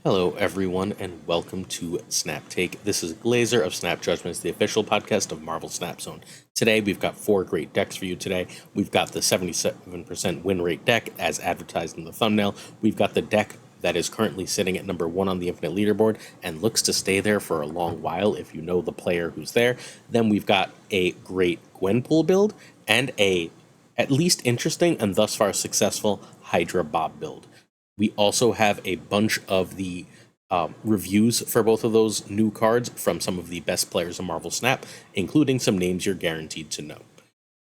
Hello, everyone, and welcome to Snap Take. This is Glazer of Snap Judgments, the official podcast of Marvel Snap Zone. Today, we've got 4 great decks for you today. We've got the 77% win rate deck, as advertised in the thumbnail. We've got the deck that is currently sitting at number 1 on the Infinite Leaderboard and looks to stay there for a long while if you know the player who's there. Then we've got a great Gwenpool build and a at least interesting and thus far successful Hydra Bob build. We also have a bunch of the reviews for both of those new cards from some of the best players in Marvel Snap, including some names you're guaranteed to know.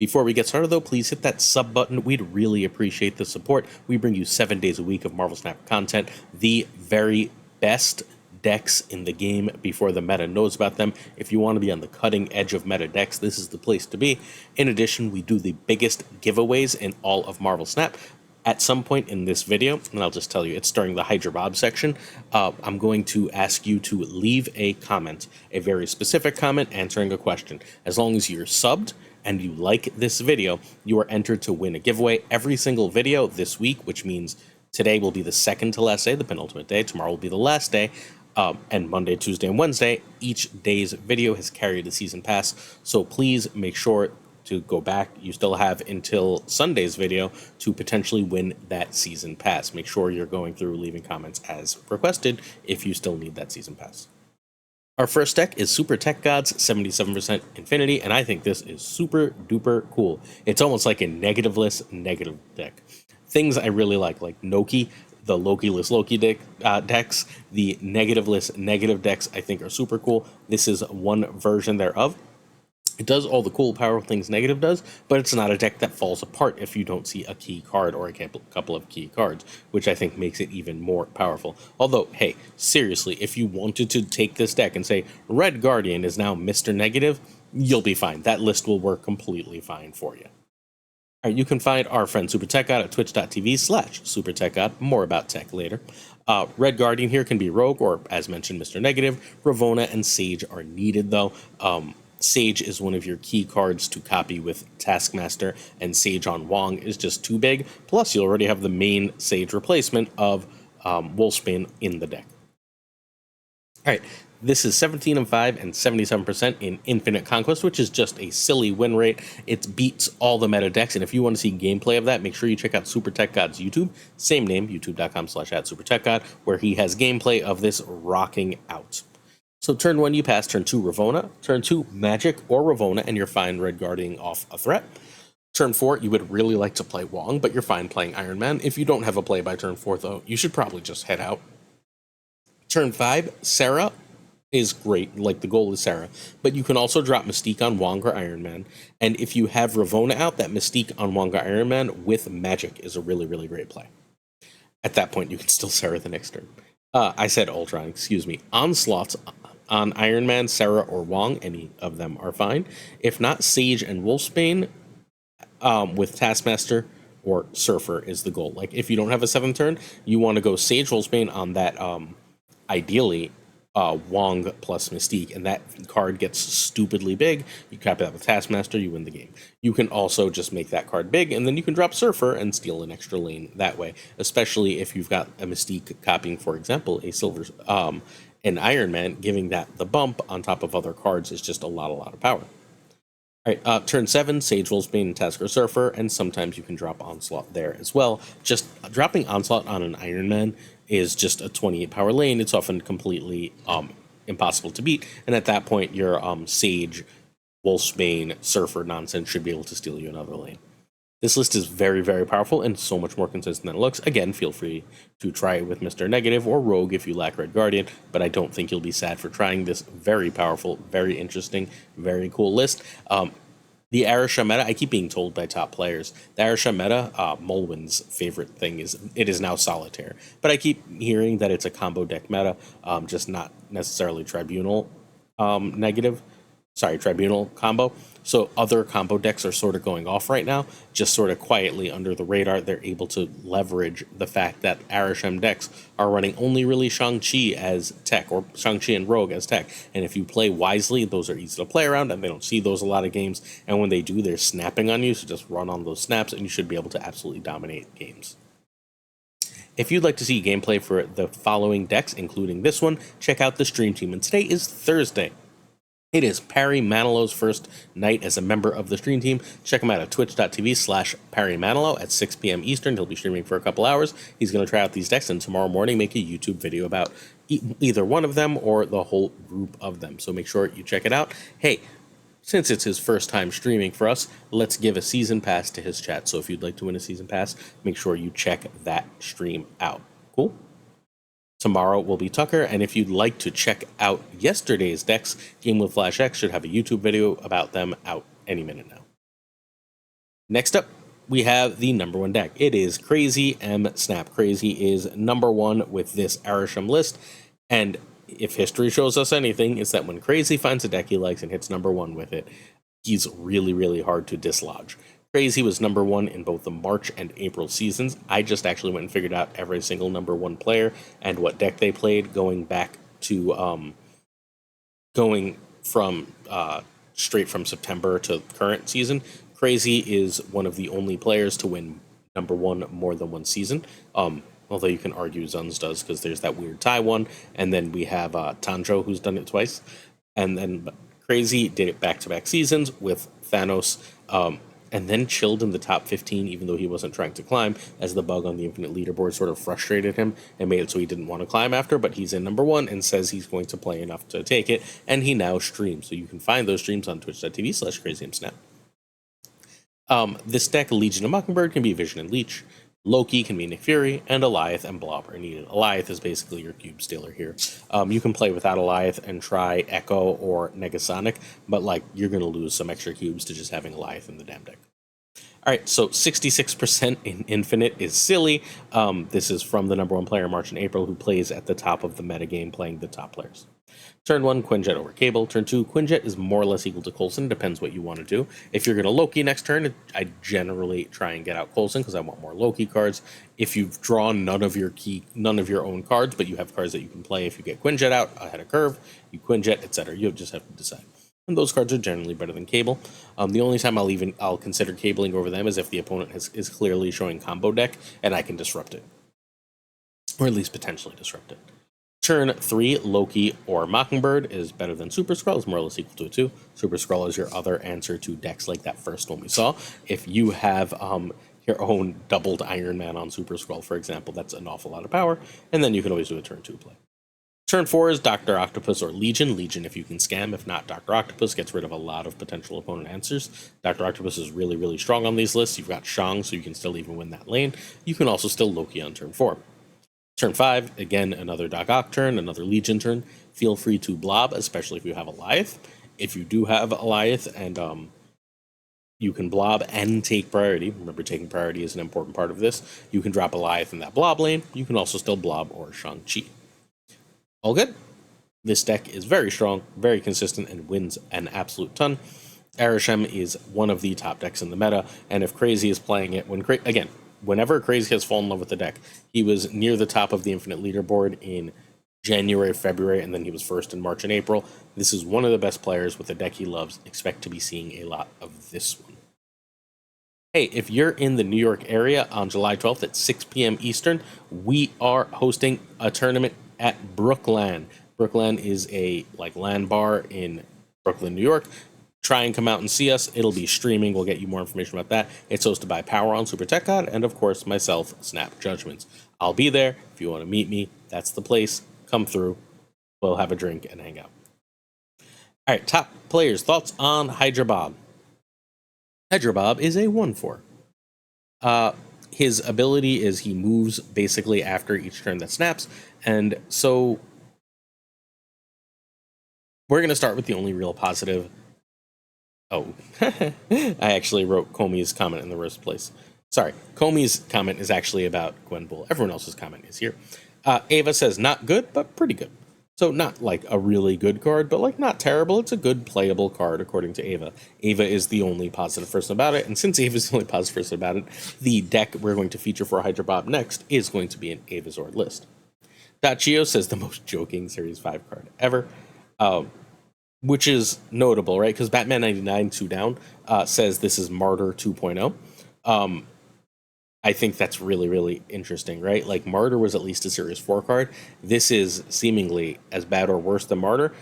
Before we get started, though, please hit that sub button. We'd really appreciate the support. We bring you 7 days a week of Marvel Snap content, the very best decks in the game before the meta knows about them. If you want to be on the cutting edge of meta decks, this is the place to be. In addition, we do the biggest giveaways in all of Marvel Snap. At some point in this video, and I'll just tell you, it's during the Hydra Bob section, I'm going to ask you to leave a comment, a very specific comment answering a question. As long as you're subbed and you like this video, you are entered to win a giveaway every single video this week, which means today will be the second to last day, the penultimate day. Tomorrow will be the last day. And Monday, Tuesday, and Wednesday, each day's video has carried a season pass. So please make sure to go back. You still have until Sunday's video to potentially win that season pass. Make sure you're going through leaving comments as requested if you still need that season pass. Our first deck is Super Tech Gods, 77% Infinity, and I think this is super duper cool. It's almost like a negativeless negative deck. Things I really like Noki, the Loki-less Loki decks, the negativeless negative decks I think are super cool. This is one version thereof. It does all the cool, powerful things negative does, but it's not a deck that falls apart if you don't see a key card or a couple of key cards, which I think makes it even more powerful. Although, hey, seriously, if you wanted to take this deck and say, Red Guardian is now Mr. Negative, you'll be fine. That list will work completely fine for you. All right, you can find our friend Super Tech God at twitch.tv/SuperTechGod. More about tech later. Red Guardian here can be Rogue or, as mentioned, Mr. Negative. Ravonna and Sage are needed, though. Sage is one of your key cards to copy with Taskmaster, and Sage on Wong is just too big. Plus, you already have the main Sage replacement of Wolfsbane in the deck. All right, this is 17 and 5 and 77% in Infinite Conquest, which is just a silly win rate. It beats all the meta decks, and if you want to see gameplay of that, make sure you check out Super Tech God's YouTube, same name, youtube.com/@SuperTechGod, where he has gameplay of this rocking out. So turn 1, you pass. Turn 2, Ravonna. Turn 2, Magic or Ravonna, and you're fine Red Guarding off a threat. Turn 4, you would really like to play Wong, but you're fine playing Iron Man. If you don't have a play by turn 4, though, you should probably just head out. Turn 5, Sarah is great, like the goal is Sarah, but you can also drop Mystique on Wong or Iron Man, and if you have Ravonna out, that Mystique on Wong or Iron Man with Magic is a really, really great play. At that point, you can still Sarah the next turn. I said Ultron, excuse me. Onslaughts on Iron Man, Sarah, or Wong, any of them are fine. If not, Sage and Wolfsbane with Taskmaster or Surfer is the goal. Like, if you don't have a 7th turn, you want to go Sage, Wolfsbane on that, ideally, Wong plus Mystique, and that card gets stupidly big. You cap that with Taskmaster, you win the game. You can also just make that card big, and then you can drop Surfer and steal an extra lane that way, especially if you've got a Mystique copying, for example, a Silver, an Iron Man. Giving that the bump on top of other cards is just a lot of power. All right, turn 7, Sage, Wolfsbane, and Tasker Surfer, and sometimes you can drop Onslaught there as well. Just dropping Onslaught on an Iron Man is just a 28 power lane. It's often completely impossible to beat, and at that point, your Sage, Wolfsbane, Surfer nonsense should be able to steal you another lane. This list is very, very powerful and so much more consistent than it looks. Again, feel free to try it with Mr. Negative or Rogue if you lack Red Guardian, but I don't think you'll be sad for trying this very powerful, very interesting, very cool list. The Arishem meta, I keep being told by top players, the Arishem meta, Mulwin's favorite thing is it is now Solitaire. But I keep hearing that it's a combo deck meta, just not necessarily Tribunal Tribunal combo. So other combo decks are sort of going off right now, just sort of quietly under the radar. They're able to leverage the fact that Arishem decks are running only really Shang-Chi as tech, or Shang-Chi and Rogue as tech. And if you play wisely, those are easy to play around, and they don't see those a lot of games. And when they do, they're snapping on you, so just run on those snaps, and you should be able to absolutely dominate games. If you'd like to see gameplay for the following decks, including this one, check out the stream team. And today is Thursday. It is Parry Manilow's first night as a member of the stream team. Check him out at twitch.tv/Parry Manilow at 6 p.m. Eastern. He'll be streaming for a couple hours. He's going to try out these decks and tomorrow morning make a YouTube video about either one of them or the whole group of them. So make sure you check it out. Hey, since it's his first time streaming for us, let's give a season pass to his chat. So if you'd like to win a season pass, make sure you check that stream out. Cool? Tomorrow will be Tuccrr, and if you'd like to check out yesterday's decks, GamingwithFlashX should have a YouTube video about them out any minute now. Next up, we have the number one deck. It is Crazy M Snap. Crazy is number one with this Arishem list, and if history shows us anything, it's that when Crazy finds a deck he likes and hits number one with it, he's really, really hard to dislodge. Crazy was number one in both the March and April seasons. I just actually went and figured out every single number one player and what deck they played, going back to going from straight from September to current season. Crazy is one of the only players to win number one more than one season. Although you can argue Zunz does, because there's that weird tie one, and then we have Tanjo, who's done it twice, and then Crazy did it back-to-back seasons with Thanos, and then chilled in the top 15, even though he wasn't trying to climb, as the bug on the Infinite Leaderboard sort of frustrated him and made it so he didn't want to climb after, but he's in number one and says he's going to play enough to take it, and he now streams. So you can find those streams on twitch.tv/crazymsnap. This deck, Legion of Mockingbird, can be Vision and Leech. Loki can be Nick Fury, and Alioth and Blob are needed. Alioth is basically your cube stealer here. You can play without Alioth and try Echo or Negasonic, but like you're going to lose some extra cubes to just having Alioth in the damn deck. All right, so 66% in Infinite is silly. This is from the number one player, March and April, who plays at the top of the metagame, playing the top players. Turn 1, Quinjet over Cable. Turn 2, Quinjet is more or less equal to Coulson. Depends what you want to do. If you're going to Loki next turn, I generally try and get out Coulson because I want more Loki cards. If you've drawn none of your own cards, but you have cards that you can play, if you get Quinjet out ahead of curve, you Quinjet, etc. You just have to decide. And those cards are generally better than Cable. The only time I'll consider cabling over them is if the opponent is clearly showing combo deck and I can disrupt it, or at least potentially disrupt it. Turn 3, Loki or Mockingbird is better than Super Skrull, is more or less equal to a 2. Super Skrull is your other answer to decks like that first one we saw. If you have your own doubled Iron Man on Super Skrull, for example, that's an awful lot of power, and then you can always do a turn 2 play. Turn 4 is Dr. Octopus or Legion. Legion if you can scam. If not, Dr. Octopus gets rid of a lot of potential opponent answers. Dr. Octopus is really, really strong on these lists. You've got Shang, so you can still even win that lane. You can also still Loki on turn 4. Turn 5, again, another Doc Ock turn, another Legion turn. Feel free to blob, especially if you have Alioth. If you do have Alioth and you can blob and take priority, remember taking priority is an important part of this, you can drop Alioth in that blob lane. You can also still blob or Shang-Chi. All good. This deck is very strong, very consistent, and wins an absolute ton. Arishem is one of the top decks in the meta, and if Crazy is playing it, whenever Crazy has fallen in love with the deck, he was near the top of the Infinite Leaderboard in January, February, and then he was first in March and April. This is one of the best players with a deck he loves. Expect to be seeing a lot of this one. Hey, if you're in the New York area on July 12th at 6 p.m. Eastern, we are hosting a tournament at Brookland. Brookland is a LAN bar in Brooklyn, New York. Try and come out and see us. It'll be streaming. We'll get you more information about that. It's hosted by Power on Super Tech God, and of course myself, Snap Judgments. I'll be there. If you want to meet me, that's the place. Come through. We'll have a drink and hang out. All right, top players' thoughts on Hydra Bob. Hydra Bob is a 1/4. His ability is he moves basically after each turn that snaps, and so we're going to start with the only real positive. Oh, I actually wrote Comey's comment in the worst place. Sorry, Comey's comment is actually about Gwenpool. Everyone else's comment is here. Ava says, not good, but pretty good. So not like a really good card, but like not terrible. It's a good playable card, according to Ava. Ava is the only positive person about it. And since Ava is the only positive person about it, the deck we're going to feature for Hydra Bob next is going to be an Avazord list. Dachio says the most joking Series 5 card ever. Which is notable, right? Because Batman 99 2 down says this is Martyr 2.0. I think that's really, really interesting, right? Like, Martyr was at least a Series 4 card. This is seemingly as bad or worse than Martyr,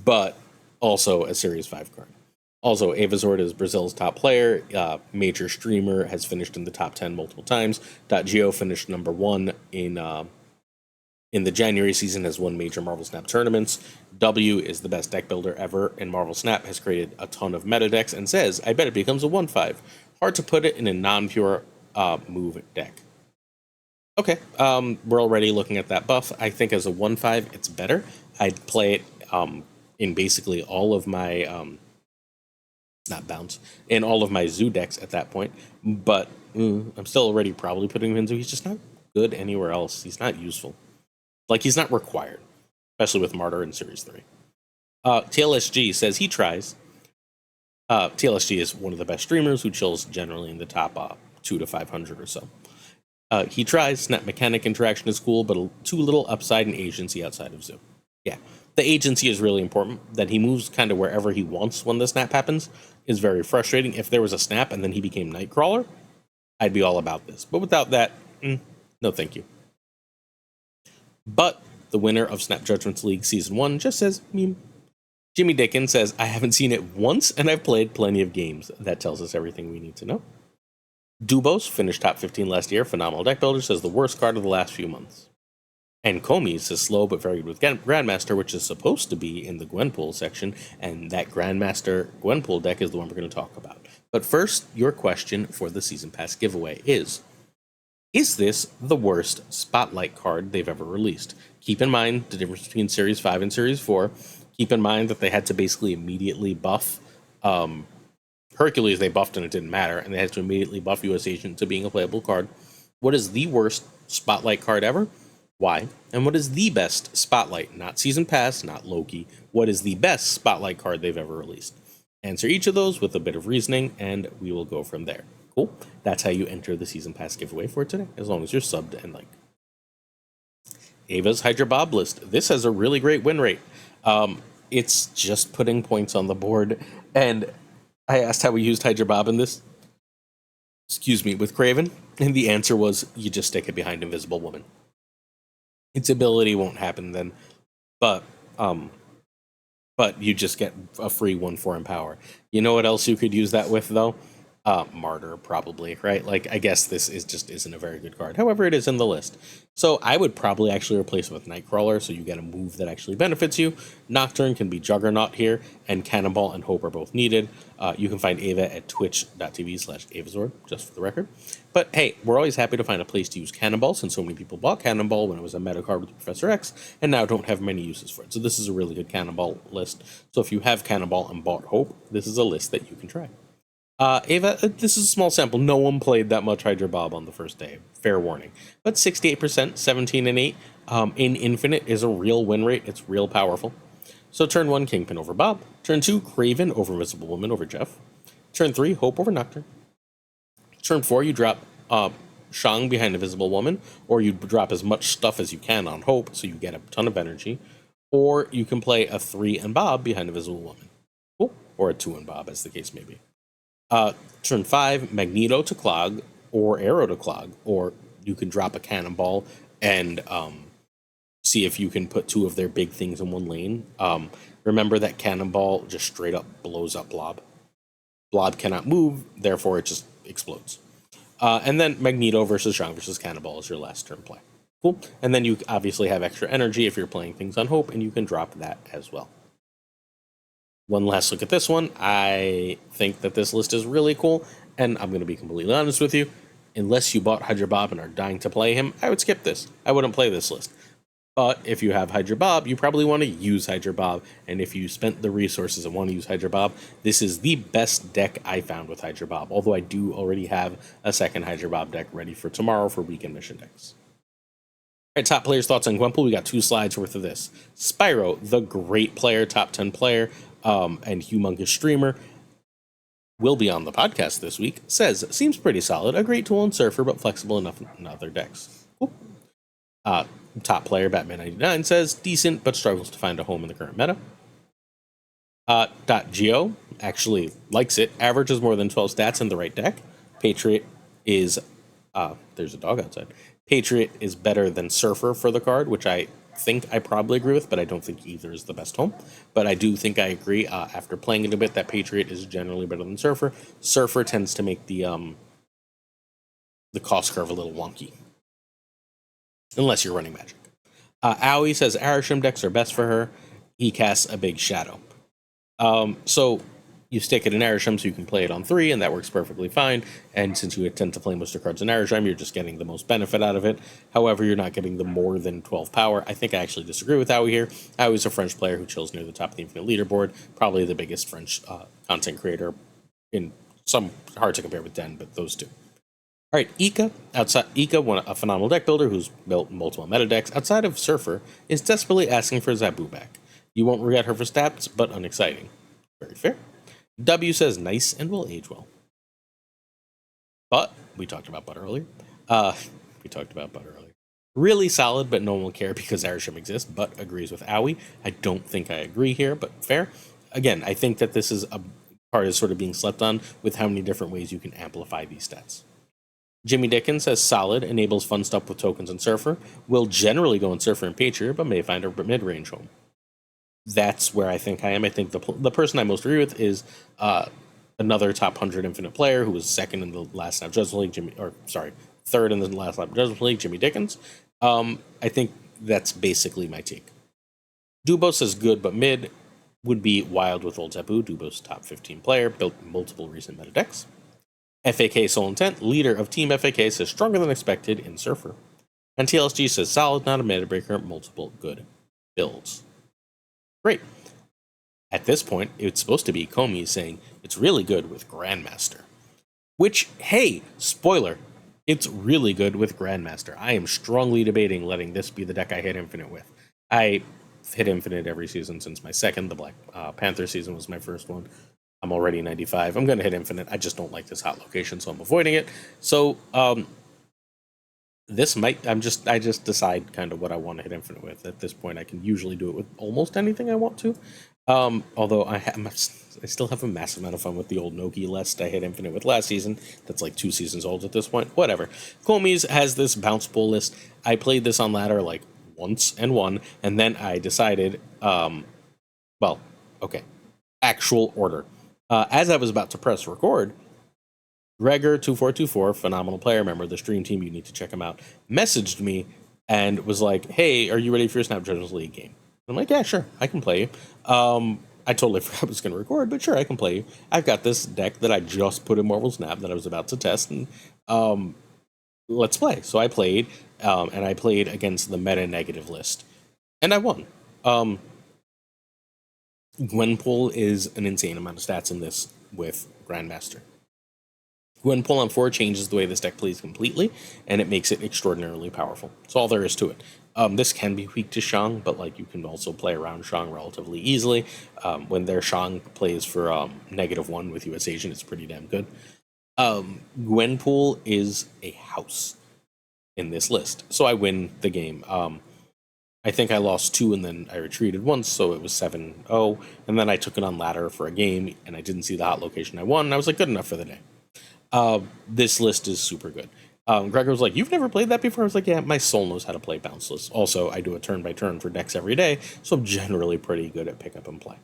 but also a Series 5 card. Also, Avazord is Brazil's top player, major streamer, has finished in the top 10 multiple times. .go finished number 1 in the January season, has won major Marvel Snap tournaments. W is the best deck builder ever in Marvel Snap, has created a ton of meta decks, and says, I bet it becomes a 1/5. Hard to put it in a non-pure move deck. Okay, we're already looking at that buff. I think as a 1/5, it's better. I'd play it in basically all of my, not bounce, in all of my zoo decks at that point, but I'm still already probably putting him in zoo. He's just not good anywhere else. He's not useful. Like, he's not required, especially with Martyr in Series 3. TLSG says he tries. TLSG is one of the best streamers who chills generally in the top 2 to 500 or so. He tries. Snap mechanic interaction is cool, but too little upside and agency outside of zoo. Yeah, the agency is really important. That he moves kind of wherever he wants when the snap happens is very frustrating. If there was a snap and then he became Nightcrawler, I'd be all about this. But without that, no thank you. But the winner of Snap Judgments League Season 1 just says, meme. Jimmy Dickens says, I haven't seen it once, and I've played plenty of games. That tells us everything we need to know. Dubos finished top 15 last year. Phenomenal deck builder, says the worst card of the last few months. And Comey says slow but very good with Grandmaster, which is supposed to be in the Gwenpool section, and that Grandmaster Gwenpool deck is the one we're going to talk about. But first, your question for the Season Pass giveaway is this the worst Spotlight card they've ever released? Keep in mind the difference between Series 5 and Series 4. Keep in mind that they had to basically immediately buff Hercules. They buffed and it didn't matter, and they had to immediately buff US Agent to being a playable card. What is the worst Spotlight card ever? Why? And what is the best Spotlight? Not Season Pass, not Loki. What is the best Spotlight card they've ever released? Answer each of those with a bit of reasoning, and we will go from there. Cool. That's how you enter the Season Pass giveaway for today, as long as you're subbed and like. Ava's Hydra Bob list. This has a really great win rate. It's just putting points on the board. And I asked how we used Hydra Bob in this. Excuse me, with Craven. And the answer was, you just stick it behind Invisible Woman. Its ability won't happen then. But you just get a free 1/4 Empower. You know what else you could use that with, though? Martyr, probably, right? Like, I guess this isn't a very good card. However, it is in the list. So I would probably actually replace it with Nightcrawler, so you get a move that actually benefits you. Nocturne can be Juggernaut here, and Cannonball and Hope are both needed. You can find Ava at twitch.tv/Avazord, just for the record. But hey, we're always happy to find a place to use Cannonball, since so many people bought Cannonball when it was a meta card with Professor X, and now don't have many uses for it. So this is a really good Cannonball list. So if you have Cannonball and bought Hope, this is a list that you can try. Ava, this is a small sample. No one played that much Hydra Bob on the first day. Fair warning. But 68%, 17 and 8 in Infinite is a real win rate. It's real powerful. So turn 1, Kingpin over Bob. Turn 2, Craven over Invisible Woman over Jeff. Turn 3, Hope over Nocturne. Turn 4, you drop Shang behind Invisible Woman, or you drop as much stuff as you can on Hope, so you get a ton of energy. Or you can play a 3 and Bob behind Invisible Woman. Cool. Or a 2 and Bob, as the case may be. Turn 5, Magneto to Clog, or Arrow to Clog, or you can drop a Cannonball and see if you can put 2 of their big things in one lane. Remember that Cannonball just straight up blows up Blob. Blob cannot move, therefore it just explodes. And then Magneto versus Shang versus Cannonball is your last turn play. Cool. And then you obviously have extra energy if you're playing things on Hope, and you can drop that as well. One last look at this one. I think that this list is really cool, and I'm going to be completely honest with you. Unless you bought Hydra Bob and are dying to play him, I would skip this. I wouldn't play this list. But if you have Hydra Bob, you probably want to use Hydra Bob, and if you spent the resources and want to use Hydra Bob, this is the best deck I found with Hydra Bob, although I do already have a second Hydra Bob deck ready for tomorrow for weekend mission decks. All right, top players' thoughts on Gwenpool. We got 2 slides worth of this. Spyro, the great player, top 10 player, and humongous streamer, will be on the podcast this week. Says, seems pretty solid. A great tool in Surfer, but flexible enough in other decks. Cool. Top player, Batman99, says, decent, but struggles to find a home in the current meta. .go actually likes it. Averages more than 12 stats in the right deck. Patriot is There's a dog outside. Patriot is better than Surfer for the card, which I think I probably agree with, but I don't think either is the best home. But I do think I agree, after playing it a bit, that Patriot is generally better than Surfer. Surfer tends to make the cost curve a little wonky, unless you're running magic. Aoi says Arishem decks are best for her. He casts a big shadow. So you stick it in Arishem so you can play it on 3, and that works perfectly fine. And since you tend to play most of the cards in Arishem, you're just getting the most benefit out of it. However, you're not getting the more than 12 power. I think I actually disagree with Aoi here. Aoi's a French player who chills near the top of the Infinite leaderboard. Probably the biggest French content creator in some, hard to compare with Den, but those two. All right, Ika, a phenomenal deck builder who's built multiple meta decks outside of Surfer, is desperately asking for Zabu back. You won't regret her for stats, but unexciting. Very fair. W says nice and will age well. But we talked about Butter earlier. Really solid, but no one will care because Arishem exists, but agrees with Aoi. I don't think I agree here, but fair. Again, I think that this is a part is sort of being slept on with how many different ways you can amplify these stats. Jimmy Dickens says solid, enables fun stuff with tokens and Surfer, will generally go in Surfer and Patriot, but may find a mid-range home. That's where I think I am. I think the person I most agree with is another top 100 Infinite player who was second in the last Snap Judgment League, third in the last Snap Judgment League, Jimmy Dickens. I think that's basically my take. Dubos says good but mid, would be wild with old Zabu. Dubos top 15 player, built multiple recent meta decks. FAK Soul Intent, leader of Team FAK, says stronger than expected in Surfer. And TLSG says solid, not a meta breaker, multiple good builds. Great. At this point, it's supposed to be Comey saying it's really good with Grandmaster. Which, hey, spoiler, it's really good with Grandmaster. I am strongly debating letting this be the deck I hit Infinite with. I hit Infinite every season since my second. The Black Panther season was my first one. I'm already 95. I'm going to hit Infinite. I just don't like this hot location, so I'm avoiding it. So, this might, I just decide kind of what I want to hit Infinite with. At this point, I can usually do it with almost anything I want to. Although I still have a massive amount of fun with the old Noki list I hit Infinite with last season. That's like 2 seasons old at this point. Whatever. Comey's has this bounce pool list. I played this on ladder like once and won, and then I decided, actual order. As I was about to press record, Gregor2424, phenomenal player, member of the stream team, you need to check him out, messaged me and was like, hey, are you ready for your Snap Judgment League game? I'm like, yeah, sure, I can play you. I totally forgot I was going to record, but sure, I can play you. I've got this deck that I just put in Marvel Snap that I was about to test, and let's play. So I played, and I played against the meta-negative list, and I won. Gwenpool is an insane amount of stats in this with Grandmaster. Gwenpool on 4 changes the way this deck plays completely, and it makes it extraordinarily powerful. That's all there is to it. This can be weak to Shang, but like you can also play around Shang relatively easily. When their Shang plays for -1 with US Asian, it's pretty damn good. Gwenpool is a house in this list, so I win the game. I think I lost 2 and then I retreated once, so it was 7-0. And then I took it on ladder for a game, and I didn't see the hot location I won, and I was like, good enough for the day. This list is super good. Gregor was like, you've never played that before? I was like, yeah, my soul knows how to play bounce lists. Also, I do a turn-by-turn for decks every day, so I'm generally pretty good at pick up and play.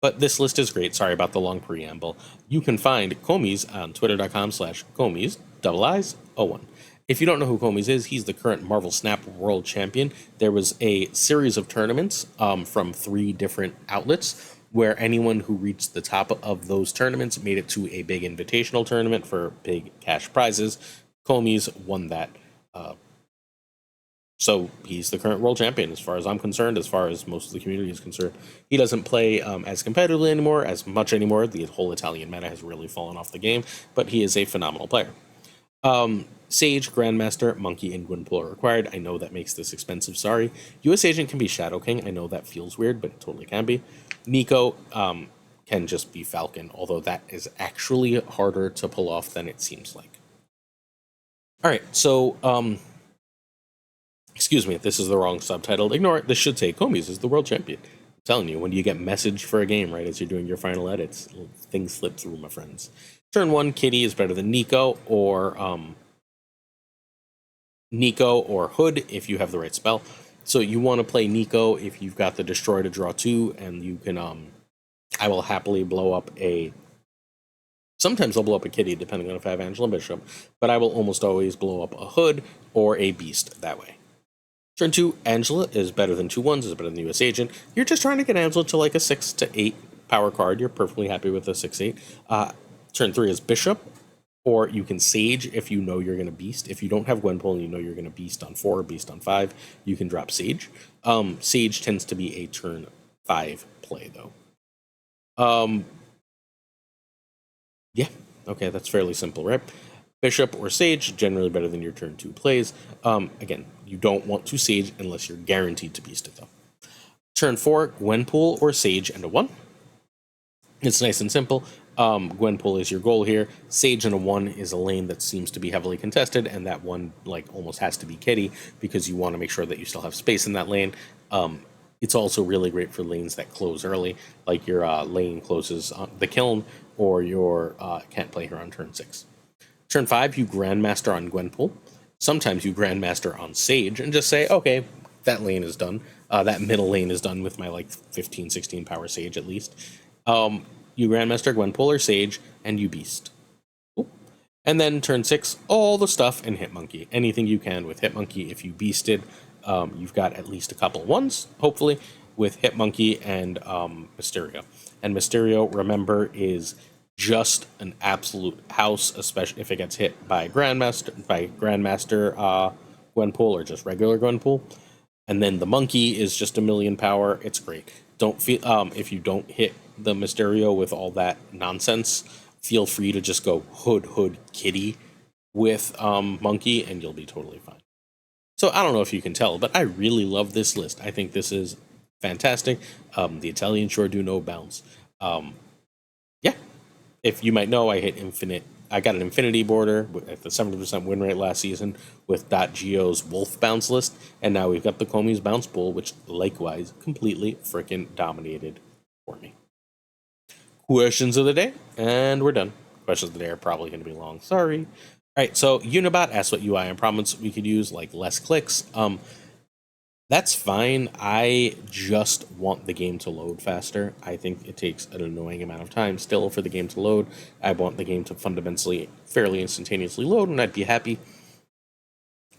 But this list is great. Sorry about the long preamble. You can find Comey's on twitter.com/Comey's, _01. If you don't know who Comey's is, he's the current Marvel Snap World Champion. There was a series of tournaments from 3 different outlets where anyone who reached the top of those tournaments made it to a big invitational tournament for big cash prizes. Comey's won that. So he's the current world champion as far as I'm concerned, as far as most of the community is concerned. He doesn't play as competitively anymore, as much anymore. The whole Italian meta has really fallen off the game, but he is a phenomenal player. Sage, Grandmaster, Monkey, and Gwenpool are required. I know that makes this expensive, sorry. US Agent can be Shadow King. I know that feels weird, but it totally can be. Nico can just be Falcon, although that is actually harder to pull off than it seems like. Alright, so, excuse me if this is the wrong subtitle. Ignore it. This should say Comey's is the world champion. I'm telling you, when you get messaged for a game right as you're doing your final edits, things slip through, my friends. Turn 1, Kitty is better than Nico, or Nico or Hood if you have the right spell. So you want to play Nico if you've got the Destroy to draw 2, and you can, I will happily blow up a, sometimes I'll blow up a kitty depending on if I have Angela Bishop, but I will almost always blow up a Hood or a Beast that way. Turn 2, Angela is better than 2 1s, is better than the US Agent. You're just trying to get Angela to like a 6 to 8 power card. You're perfectly happy with a 6-8. Turn 3 is Bishop, or you can Sage if you know you're going to Beast. If you don't have Gwenpool and you know you're going to Beast on 4 or Beast on 5, you can drop Sage. Sage tends to be a turn 5 play, though. Yeah, okay, that's fairly simple, right? Bishop or Sage, generally better than your turn 2 plays. Again, you don't want to Sage unless you're guaranteed to Beast it, though. Turn 4, Gwenpool or Sage and a 1. It's nice and simple. Gwenpool is your goal here. Sage and a 1 is a lane that seems to be heavily contested, and that one like almost has to be kitty because you want to make sure that you still have space in that lane. It's also really great for lanes that close early, like your lane closes on the kiln, or your can't play her on turn 6. Turn 5, you Grandmaster on Gwenpool. Sometimes you Grandmaster on Sage and just say, okay, that lane is done. That middle lane is done with my like 15, 16 power Sage at least. You Grandmaster Gwenpool or Sage, and you Beast. Cool. And then turn 6, all the stuff in Hitmonkey. Anything you can with Hitmonkey. If you Beasted, you've got at least a couple ones, hopefully, with Hitmonkey and Mysterio. And Mysterio, remember, is just an absolute house, especially if it gets hit by Grandmaster Gwenpool or just regular Gwenpool. And then the monkey is just a million power. It's great. Don't feel if you don't hit the Mysterio with all that nonsense, feel free to just go Hood Kitty with monkey, and you'll be totally fine. So I don't know if you can tell, but I really love this list. I think this is fantastic. The Italians sure do know bounce. Yeah, if you might know, I hit infinite. I got an infinity border at the 70% win rate last season with .Geo's Wolf bounce list, and now we've got the Comey's bounce pool, which likewise completely freaking dominated for me. Questions of the day, and we're done. Questions of the day are probably going to be long. Sorry. All right, so Unibot asks what UI and prompts we could use, like less clicks. That's fine. I just want the game to load faster. I think it takes an annoying amount of time still for the game to load. I want the game to fundamentally, fairly instantaneously load, and I'd be happy.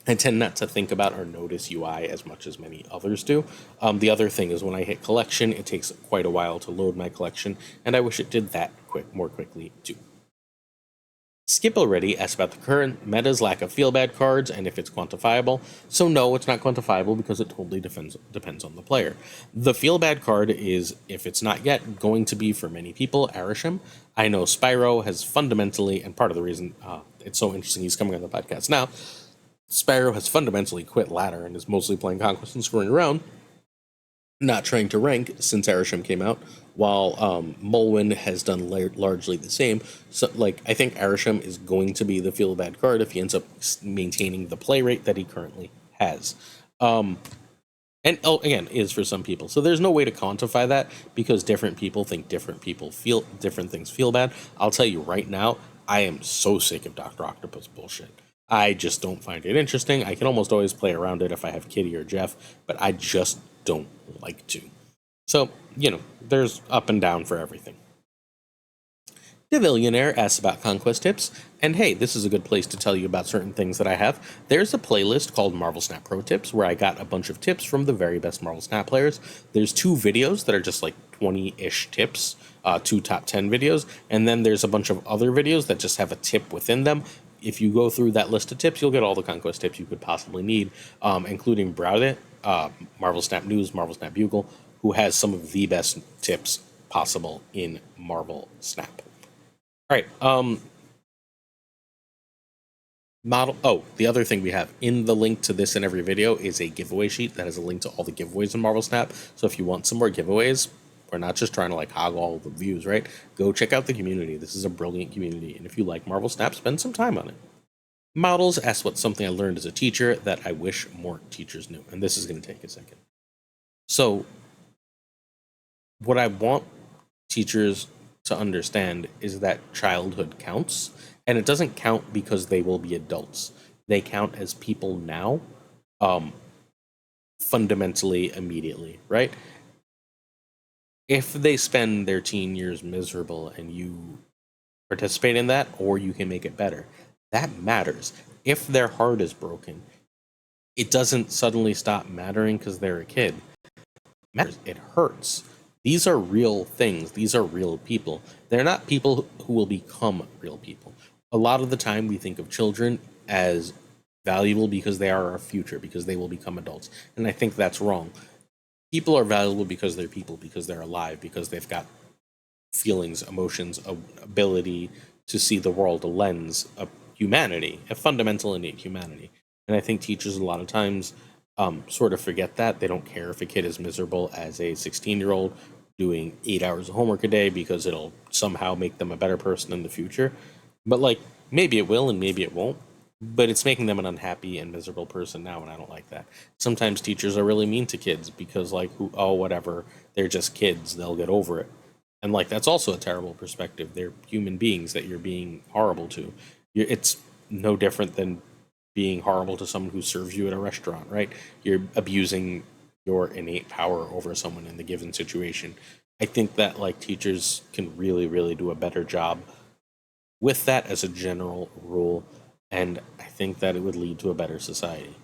I tend not to think about or notice UI as much as many others do. The other thing is when I hit collection, it takes quite a while to load my collection, and I wish it did that more quickly too. Skip Already asked about the current meta's lack of feel-bad cards and if it's quantifiable. So no, it's not quantifiable because it totally depends on the player. The feel-bad card is, if it's not yet, going to be for many people, Arishem. I know Spyro has fundamentally, and part of the reason it's so interesting he's coming on the podcast now, Spyro has fundamentally quit ladder and is mostly playing Conquest and screwing around, not trying to rank since Arishem came out, while Mulwin has done largely the same. So, like, I think Arishem is going to be the feel-bad card if he ends up maintaining the play rate that he currently has. Again, is for some people. So there's no way to quantify that because different people think different things feel bad. I'll tell you right now, I am so sick of Dr. Octopus bullshit. I just don't find it interesting. I can almost always play around it if I have Kitty or Jeff, but I just don't like to. So, there's up and down for everything. Devillionaire asks about conquest tips, and hey, this is a good place to tell you about certain things that I have. There's a playlist called Marvel Snap Pro Tips where I got a bunch of tips from the very best Marvel Snap players. There's 2 videos that are just like 20-ish tips, 2 top 10 videos, and then there's a bunch of other videos that just have a tip within them. If you go through that list of tips, you'll get all the conquest tips you could possibly need, including Browdit, Marvel Snap News, Marvel Snap Bugle, who has some of the best tips possible in Marvel Snap. All right. The other thing we have in the link to this and every video is a giveaway sheet that has a link to all the giveaways in Marvel Snap. So if you want some more giveaways, we're not just trying to like hog all the views, right? Go check out the community. This is a brilliant community. And if you like Marvel Snap, spend some time on it. Models asked what's something I learned as a teacher that I wish more teachers knew. And this is going to take a second. So what I want teachers to understand is that childhood counts, and it doesn't count because they will be adults. they count as people now, fundamentally, immediately, right? If they spend their teen years miserable and you participate in that, or you can make it better, that matters. If their heart is broken, it doesn't suddenly stop mattering because they're a kid. It matters. It hurts. These are real things. These are real people. They're not people who will become real people. A lot of the time, we think of children as valuable because they are our future, because they will become adults. And I think that's wrong. People are valuable because they're people, because they're alive, because they've got feelings, emotions, ability to see the world, a lens, a humanity, a fundamental innate humanity. And I think teachers a lot of times sort of forget that. They don't care if a kid is miserable as a 16-year-old doing 8 hours of homework a day because it'll somehow make them a better person in the future. But like, maybe it will and maybe it won't. But it's making them an unhappy and miserable person now, and I don't like that. Sometimes teachers are really mean to kids because, like, oh, whatever, they're just kids, they'll get over it. And, like, that's also a terrible perspective. They're human beings that you're being horrible to. It's no different than being horrible to someone who serves you at a restaurant, right? You're abusing your innate power over someone in the given situation. I think that, like, teachers can really, really do a better job with that as a general rule, and I think that it would lead to a better society.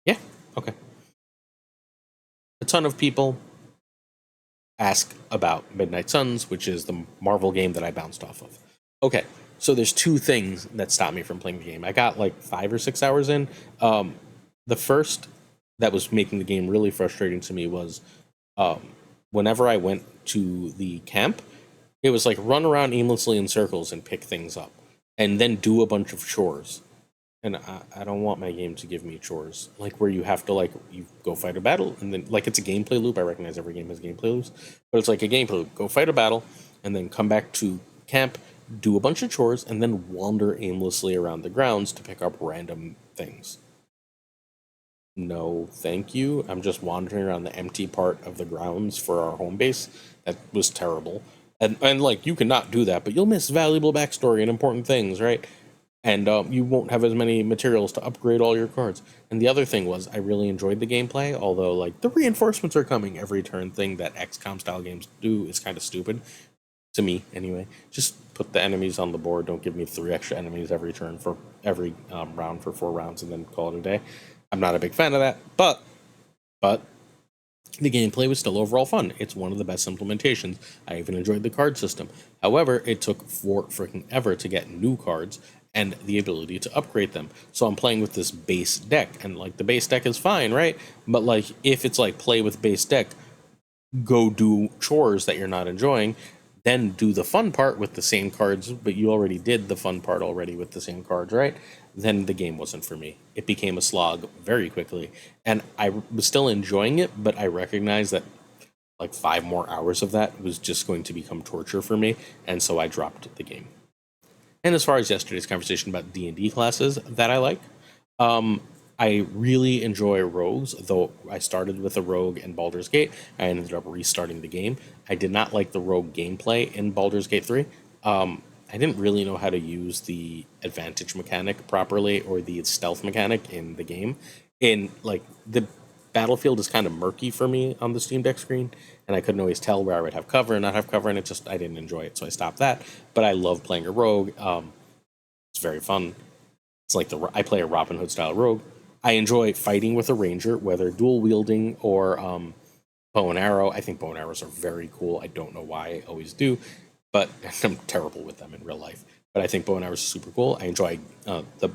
Yeah, okay. A ton of people ask about Midnight Suns, which is the Marvel game that I bounced off of. Okay, so there's two things that stop me from playing the game. I got like 5 or 6 hours in. The first that was making the game really frustrating to me was whenever I went to the camp, it was like run around aimlessly in circles and pick things up, and then do a bunch of chores. And I don't want my game to give me chores, like where you have to, like, you go fight a battle, and then, like, it's a gameplay loop. I recognize every game has gameplay loops, but it's like a gameplay loop. Go fight a battle, and then come back to camp, do a bunch of chores, and then wander aimlessly around the grounds to pick up random things. No, thank you. I'm just wandering around the empty part of the grounds for our home base. That was terrible. And like, you cannot do that, but you'll miss valuable backstory and important things, right? And you won't have as many materials to upgrade all your cards. And the other thing was, I really enjoyed the gameplay, although, like, the reinforcements are coming every turn thing that XCOM style games do is kind of stupid. To me, anyway. Just put the enemies on the board. Don't give me 3 extra enemies every turn for every round for 4 rounds and then call it a day. I'm not a big fan of that, but the gameplay was still overall fun. It's one of the best implementations. I even enjoyed the card system. However, it took for freaking ever to get new cards and the ability to upgrade them. So I'm playing with this base deck, and like, the base deck is fine, right? But like, if it's like play with base deck, go do chores that you're not enjoying, then do the fun part with the same cards, but you already did the fun part already with the same cards, right? Then the game wasn't for me. It became a slog very quickly, and I was still enjoying it, but I recognized that like 5 more hours of that was just going to become torture for me, and so I dropped the game. And as far as yesterday's conversation about D&D classes that I like, I really enjoy rogues, though I started with a rogue in Baldur's Gate. I ended up restarting the game. I did not like the rogue gameplay in Baldur's Gate 3. I didn't really know how to use the advantage mechanic properly, or the stealth mechanic in the game. In, like, the battlefield is kind of murky for me on the Steam Deck screen, and I couldn't always tell where I would have cover and not have cover, and I didn't enjoy it, so I stopped that. But I love playing a rogue. It's very fun. It's like I play a Robin Hood style rogue. I enjoy fighting with a ranger, whether dual wielding or bow and arrow. I think bow and arrows are very cool. I don't know why, I always do, but I'm terrible with them in real life. But I think bow and arrows are super cool. I enjoy the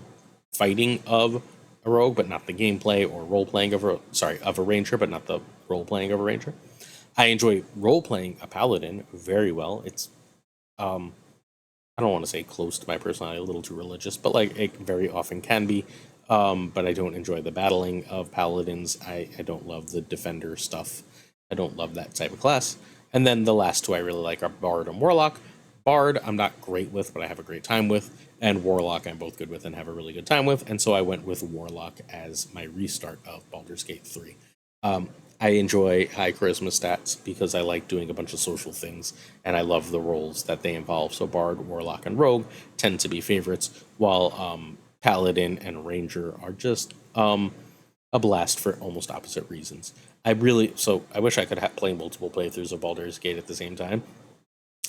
fighting of a rogue, but not the gameplay or role playing of a ranger, but not the role playing of a ranger. I enjoy role playing a paladin very well. It's I don't want to say close to my personality, a little too religious, but like, it very often can be. But I don't enjoy the battling of paladins. I don't love the defender stuff. I don't love that type of class. And then the last 2 I really like are Bard and Warlock. Bard I'm not great with, but I have a great time with. And Warlock I'm both good with and have a really good time with. And so I went with Warlock as my restart of Baldur's Gate 3. I enjoy high charisma stats because I like doing a bunch of social things, and I love the roles that they involve. So Bard, Warlock, and Rogue tend to be favorites, while Paladin and Ranger are just a blast for almost opposite reasons. I wish I could play multiple playthroughs of Baldur's Gate at the same time.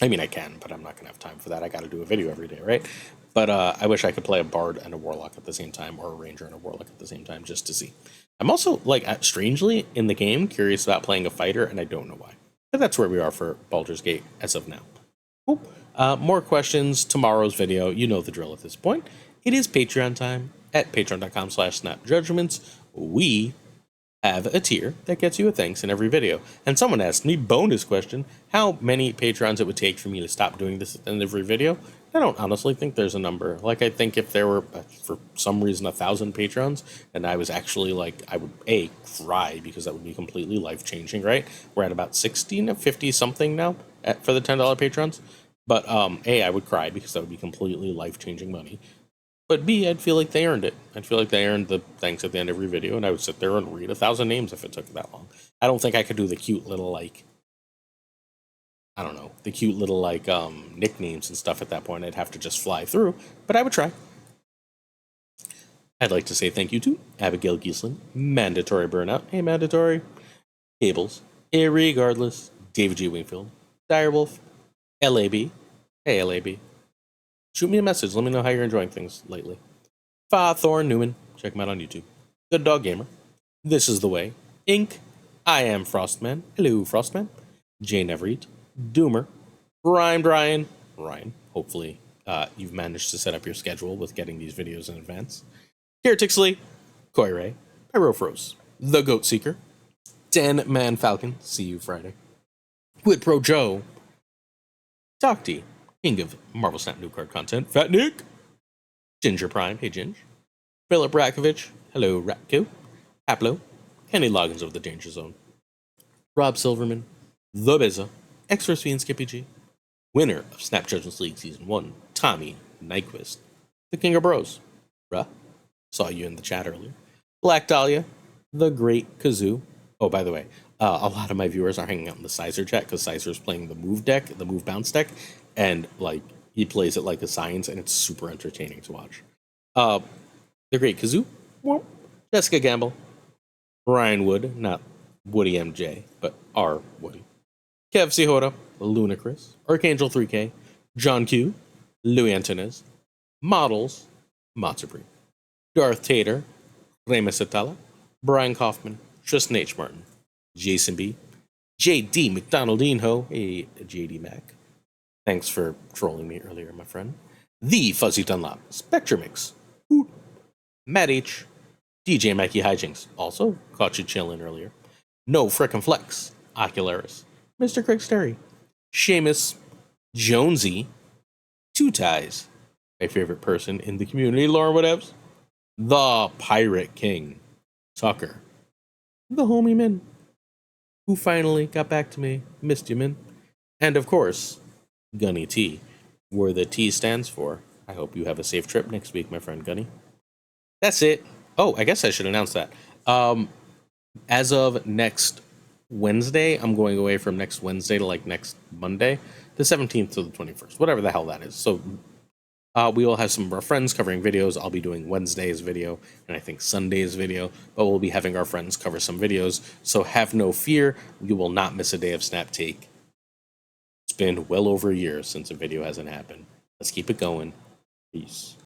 I mean, I can, but I'm not going to have time for that. I got to do a video every day, right? But I wish I could play a Bard and a Warlock at the same time, or a Ranger and a Warlock at the same time, just to see. I'm also, strangely, in the game, curious about playing a fighter, and I don't know why. But that's where we are for Baldur's Gate as of now. Cool. More questions, tomorrow's video. You know the drill at this point. It is Patreon time at patreon.com/snapjudgments. We have a tier that gets you a thanks in every video. And someone asked me, bonus question, how many Patrons it would take for me to stop doing this at the end of every video. I don't honestly think there's a number. I think if there were, for some reason, 1,000 Patrons, and I was actually I would, cry, because that would be completely life-changing, right? We're at about 60 to 50 something now for the $10 Patrons. But, I would cry because that would be completely life-changing money. But B, I'd feel like they earned it. I'd feel like they earned the thanks at the end of every video, and I would sit there and read 1,000 names if it took that long. I don't think I could do the cute little, nicknames and stuff at that point. I'd have to just fly through, but I would try. I'd like to say thank you to Abigail Gieslin, Mandatory Burnout, hey Mandatory, Cables, Irregardless, David G. Wingfield, Direwolf, LAB, hey LAB. Shoot me a message. Let me know how you're enjoying things lately. FaThorNewman. Check him out on YouTube. Good Dog Gamer. This is the Way. Inc. I am Frostman. Hello, Frostman. Jane Everett. Doomer. Ryan. Hopefully you've managed to set up your schedule with getting these videos in advance. Tixley. Koi Ray. Pyrofros. The Goat Seeker. 10-Man Falcon. See you Friday. Whitpro Joe. Docty. King of Marvel Snap new card content, Fat Nick, Ginger Prime, hey Ginge, Philip Rakovich, hello Ratko, Haplo, Kenny Loggins of the Danger Zone, Rob Silverman, The Bizza, X-Force and Skippy G, winner of Snap Judgments League Season 1, Tommy Nyquist, the King of Bros, saw you in the chat earlier, Black Dahlia, The Great Kazoo. Oh, by the way, a lot of my viewers are hanging out in the Sizer chat because Sizer's playing the move bounce deck, and he plays it like a science, and it's super entertaining to watch. The Great Kazoo, Jessica Gamble, Ryan Wood, not Woody MJ, but R Woody, Kev Sihora, Lunacris, Archangel 3K, John Q, Louis Antonez, Models, Matsubri, Darth Tater, Remus Atala, Brian Kaufman, Tristan H. Martin, Jason B, JD McDonaldinho, a JD Mac. Thanks for trolling me earlier, my friend. The Fuzzy Dunlop, Spectrumix, Matt H, DJ Mackie Hijinks, also caught you chilling earlier. No Frickin' Flex, Ocularis, Mr. Craig Sterry, Seamus, Jonesy, Two Ties, my favorite person in the community, Lauren Whatevs, the Pirate King, Tuccrr, the Homie Min, who finally got back to me, missed you, Min, and of course, Gunny T, where the T stands for. I hope you have a safe trip next week, my friend Gunny. That's it. Oh, I guess I should announce that. As of next Wednesday, I'm going away from next Wednesday to next Monday, the 17th to the 21st, whatever the hell that is. So we will have some of our friends covering videos. I'll be doing Wednesday's video and I think Sunday's video, but we'll be having our friends cover some videos. So have no fear. You will not miss a day of Snap Take. It's been well over a year since a video hasn't happened. Let's keep it going. Peace.